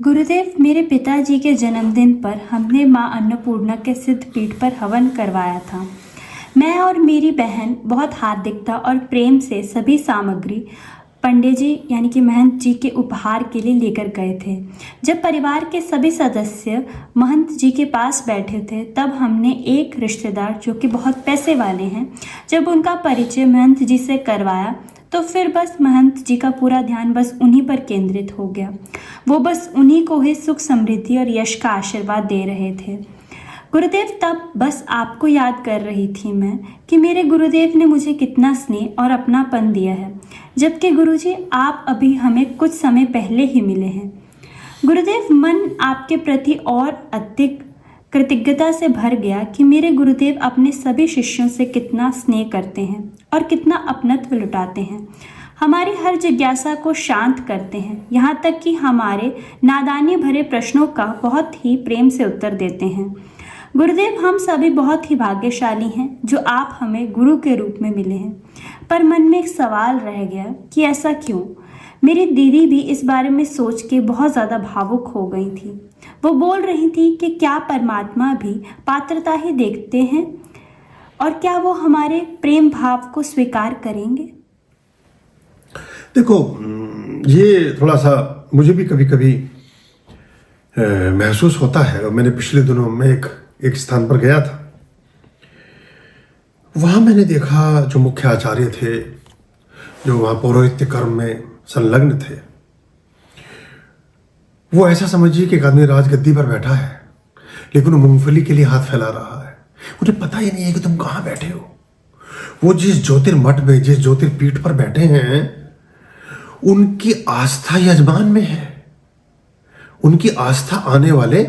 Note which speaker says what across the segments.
Speaker 1: गुरुदेव, मेरे पिताजी के जन्मदिन पर हमने माँ अन्नपूर्णा के सिद्ध पीठ पर हवन करवाया था। मैं और मेरी बहन बहुत हार्दिकता और प्रेम से सभी सामग्री पंडित जी यानी कि महंत जी के उपहार के लिए लेकर गए थे। जब परिवार के सभी सदस्य महंत जी के पास बैठे थे, तब हमने एक रिश्तेदार जो कि बहुत पैसे वाले हैं, जब उनका परिचय महंत जी से करवाया तो फिर बस महंत जी का पूरा ध्यान बस उन्हीं पर केंद्रित हो गया। वो बस उन्हीं को ही सुख समृद्धि और यश का आशीर्वाद दे रहे थे। गुरुदेव, तब बस आपको याद कर रही थी मैं कि मेरे गुरुदेव ने मुझे कितना स्नेह और अपनापन दिया है, जबकि गुरुजी आप अभी हमें कुछ समय पहले ही मिले हैं। गुरुदेव, मन आपके प्रति और अधिक कृतज्ञता से भर गया कि मेरे गुरुदेव अपने सभी शिष्यों से कितना स्नेह करते हैं और कितना अपनत्व लुटाते हैं। हमारी हर जिज्ञासा को शांत करते हैं, यहाँ तक कि हमारे नादानी भरे प्रश्नों का बहुत ही प्रेम से उत्तर देते हैं। गुरुदेव, हम सभी बहुत ही भाग्यशाली हैं जो आप हमें गुरु के रूप में मिले हैं। पर मन में एक सवाल रह गया कि ऐसा क्यों? मेरी दीदी भी इस बारे में सोच के बहुत ज़्यादा भावुक हो गई थी। वो बोल रही थी कि क्या परमात्मा भी पात्रता ही देखते हैं और क्या वो हमारे प्रेम भाव को स्वीकार करेंगे?
Speaker 2: देखो, ये थोड़ा सा मुझे भी कभी कभी महसूस होता है। और मैंने पिछले दिनों में एक स्थान पर गया था। वहाँ मैंने देखा जो मुख्य आचार्य थे, जो वहाँ पौरोहित्य कर्म में संलग्न थे, वो ऐसा समझिए कि एक आदमी राजगद्दी पर बैठा है, लेकिन वो मूंगफली के लिए हाथ फैला रहा है। मुझे पता ही नहीं है कि तुम कहाँ बैठे हो। वो जिस ज्योतिर्मठ में, जिस ज्योतिर्पीठ पर बैठे हैं, उनकी आस्था यजमान में है, उनकी आस्था आने वाले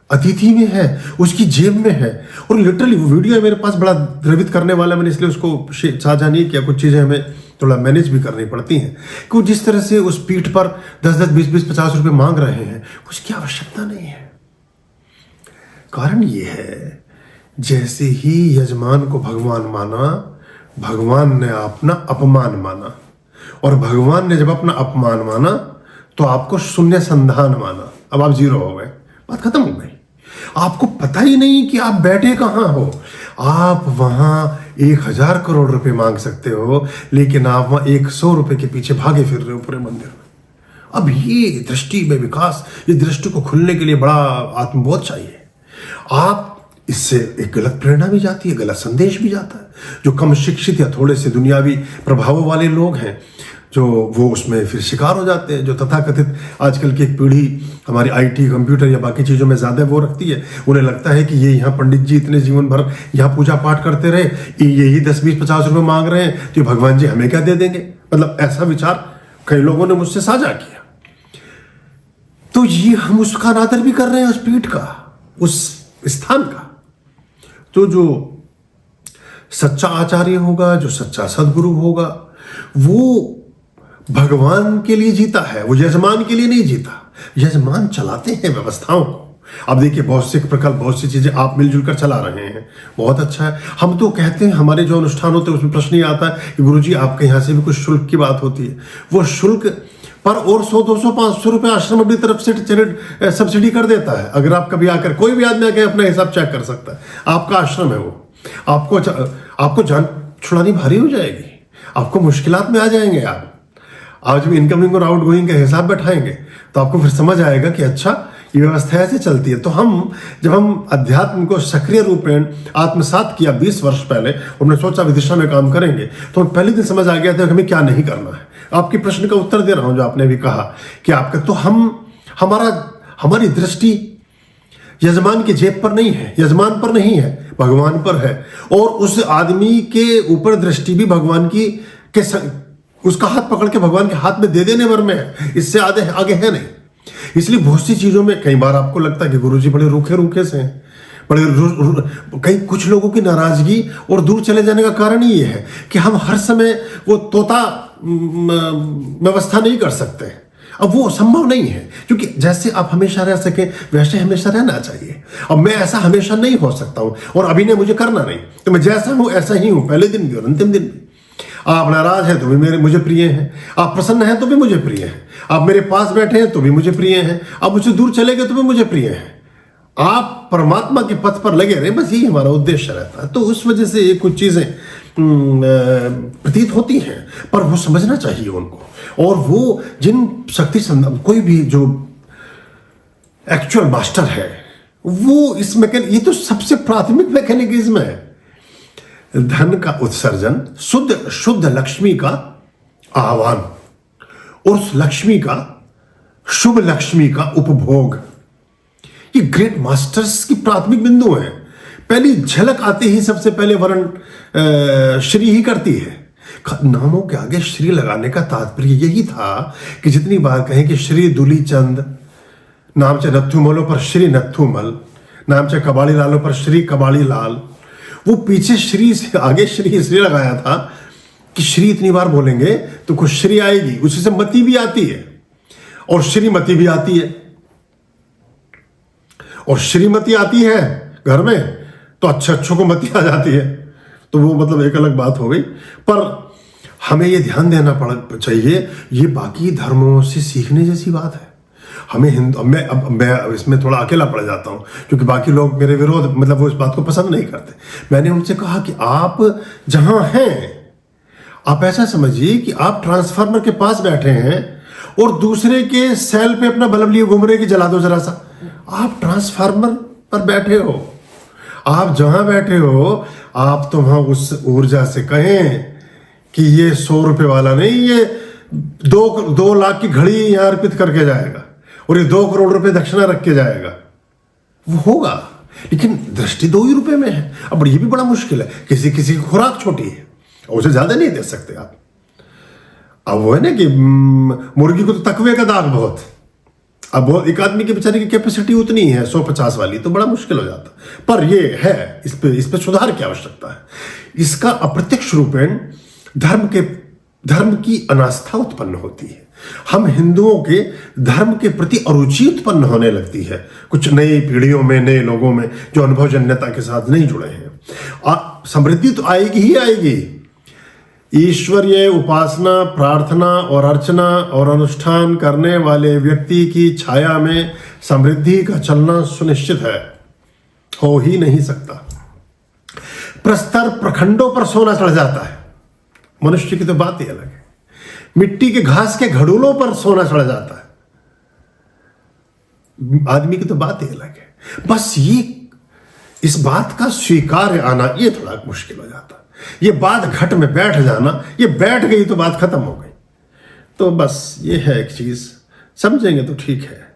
Speaker 2: अतिथि में है, उसकी जेब में है। और लिटरली वो वीडियो है मेरे पास, बड़ा द्रवित करने वाला। मैंने इसलिए उसको साझा नहीं किया। कुछ चीज़ें हमें थोड़ा मैनेज भी करनी पड़ती हैं कि जिस तरह से उस पीठ पर 10-10, 20-20, 50 रुपए मांग रहे हैं, उसकी आवश्यकता नहीं है। कारण ये है, जैसे ही यजमान को भगवान माना, भगवान ने अपना अपमान माना, और भगवान ने जब अपना अपमान माना तो आपको शून्य संधान माना। अब आप जीरो हो गए, बात खत्म हो गई। आपको पता ही नहीं कि आप बैठे कहाँ हो। आप वहां 1000 करोड़ रुपए मांग सकते हो, लेकिन आप वहां 100 रुपए के पीछे भागे फिर रहे हो पूरे मंदिर में। अब ये दृष्टि में विकास, ये दृष्टि को खुलने के लिए बड़ा आत्मबोध चाहिए। आप इससे एक गलत प्रेरणा भी जाती है, गलत संदेश भी जाता है। जो कम शिक्षित या थोड़े से दुनियावी प्रभाव वाले लोग हैं, जो वो उसमें फिर शिकार हो जाते हैं। जो तथाकथित आजकल की एक पीढ़ी हमारी आईटी, कंप्यूटर या बाकी चीज़ों में ज़्यादा वो रखती है, उन्हें लगता है कि ये यहाँ पंडित जी इतने जीवन भर यहाँ पूजा पाठ करते रहे, यही 10, 20, 50 रुपये मांग रहे हैं, तो भगवान जी हमें क्या दे देंगे। मतलब ऐसा विचार कई लोगों ने मुझसे साझा किया। तो ये हम उसका अनादर भी कर रहे हैं, उस पीठ का, उस स्थान का। तो जो सच्चा आचार्य होगा, जो सच्चा सदगुरु होगा, वो भगवान के लिए जीता है, वो यजमान के लिए नहीं जीता। यजमान चलाते हैं व्यवस्थाओं को। अब देखिए, बहुत से प्रकल्प, बहुत सी चीजें आप मिलजुल कर चला रहे हैं, बहुत अच्छा है। हम तो कहते हैं, हमारे जो अनुष्ठान होते हैं उसमें प्रश्न ये आता है कि गुरुजी आपके यहाँ से भी कुछ शुल्क की बात होती है। वो शुल्क पर और 100, 200, 500 रुपये आश्रम अपनी तरफ से सब्सिडी कर देता है। अगर आप कभी आकर, कोई भी आदमी आकर अपना हिसाब चेक कर सकता है। आपका आश्रम है वो, आपको जान छुड़ानी भारी हो जाएगी, आपको मुश्किलात में आ जाएंगे। आप आज भी इनकमिंग और आउटगोइंग का हिसाब बैठाएंगे तो आपको फिर समझ आएगा कि अच्छा, ये व्यवस्था ऐसे चलती है। तो जब हम अध्यात्म को सक्रिय रूपेण आत्मसात किया 20 वर्ष पहले, और हमने सोचा विदिशा में काम करेंगे, तो पहले दिन समझ आ गया था कि हमें क्या नहीं करना है। आपके प्रश्न का उत्तर दे रहा हूं, जो आपने भी कहा कि आपका, तो हमारी दृष्टि यजमान की जेब पर नहीं है, यजमान पर नहीं है, भगवान पर है। और उस आदमी के ऊपर दृष्टि भी भगवान की उसका हाथ पकड़ के भगवान के हाथ में दे देने भर में है, इससे आगे है नहीं। इसलिए बहुत सी चीजों में कई बार आपको लगता है कि गुरुजी बड़े रूखे से हैं, बड़े कुछ लोगों की नाराजगी और दूर चले जाने का कारण ही ये है कि हम हर समय वो तोता व्यवस्था नहीं कर सकते। अब वो संभव नहीं है, क्योंकि जैसे आप हमेशा रह सके वैसे हमेशा रहना चाहिए। अब मैं ऐसा हमेशा नहीं हो सकता हूं, और अभिनय मुझे करना नहीं, तो मैं जैसा हूं ऐसा ही हूं, पहले दिन भी और अंतिम दिन भी। आप नाराज हैं तो भी मुझे प्रिय हैं, आप प्रसन्न हैं तो भी मुझे प्रिय हैं, आप मेरे पास बैठे हैं तो भी मुझे प्रिय हैं, आप मुझसे दूर चले गए तो भी मुझे प्रिय हैं। आप परमात्मा के पथ पर लगे रहे, बस यही हमारा उद्देश्य रहता है। तो उस वजह से ये कुछ चीजें प्रतीत होती हैं, पर वो समझना चाहिए उनको। और वो जिन शक्ति कोई भी जो एक्चुअल मास्टर है वो इस ये तो सबसे प्राथमिक मैकेनिज्म है, धन का उत्सर्जन, शुद्ध लक्ष्मी का आह्वान और उस लक्ष्मी का, शुभ लक्ष्मी का उपभोग। ये ग्रेट मास्टर्स की प्राथमिक बिंदु है। पहली झलक आते ही सबसे पहले वर्ण श्री ही करती है। नामों के आगे श्री लगाने का तात्पर्य यही था कि जितनी बार कहें कि श्री दुली चंद, नाम चे नत्थु मलो पर श्री नत्थु मल, नाम चे कबाड़ी लालो पर श्री कबाड़ी लाल, वो पीछे श्री से आगे श्री इसलिए लगाया था कि श्री इतनी बार बोलेंगे तो कुछ श्री आएगी, उसी से मति भी आती है और श्रीमती भी आती है। और श्रीमती आती है घर में तो अच्छों को मती आ जाती है, तो वो मतलब एक अलग बात हो गई। पर हमें ये ध्यान देना चाहिए, ये बाकी धर्मों से सीखने जैसी बात है। हमें मैं इसमें थोड़ा अकेला पड़ जाता हूँ क्योंकि बाकी लोग मेरे विरोध मतलब वो इस बात को पसंद नहीं करते। मैंने उनसे कहा कि आप जहां हैं आप ऐसा समझिए कि आप ट्रांसफार्मर के पास बैठे हैं और दूसरे के सेल पे अपना बल्ब लिए घूम रहे कि जला दो जरा सा। आप ट्रांसफार्मर पर बैठे हो, आप जहां बैठे हो आप तो वहां उस ऊर्जा से कहें कि ये 100 रुपए वाला नहीं, ये 2 लाख की घड़ी यहां अर्पित करके जाएगा और ये 2 करोड़ रुपए दक्षिणा रख के जाएगा, वो होगा। लेकिन दृष्टि 2 ही रुपए में है। अब ये भी बड़ा मुश्किल है, किसी की खुराक छोटी है, उसे ज्यादा नहीं दे सकते आप। अब वो है ना कि मुर्गी को तो तकवे का दाग बहुत, अब एक आदमी के बेचारे की कैपेसिटी उतनी है 150 वाली, तो बड़ा मुश्किल हो जाता। पर ये है, इस पे सुधार की आवश्यकता है। इसका अप्रत्यक्ष रूपेण धर्म की अनास्था उत्पन्न होती है। हम हिंदुओं के धर्म के प्रति अरुचि उत्पन्न होने लगती है कुछ नई पीढ़ियों में, नए लोगों में जो अनुभवजन्यता के साथ नहीं जुड़े हैं। समृद्धि तो आएगी ही आएगी। ईश्वरीय उपासना, प्रार्थना और अर्चना और अनुष्ठान करने वाले व्यक्ति की छाया में समृद्धि का चलना सुनिश्चित है, हो ही नहीं सकता। प्रस्तर प्रखंडों पर सोना चढ़ जाता है, मनुष्य की तो बात ही अलग है। मिट्टी के घास के घड़ोलों पर सोना चढ़ जाता है, आदमी की तो बात ही अलग है। बस ये इस बात का स्वीकार्य आना ये थोड़ा मुश्किल हो जाता है। ये बात घट में बैठ जाना, ये बैठ गई तो बात खत्म हो गई। तो बस ये है एक चीज, समझेंगे तो ठीक है।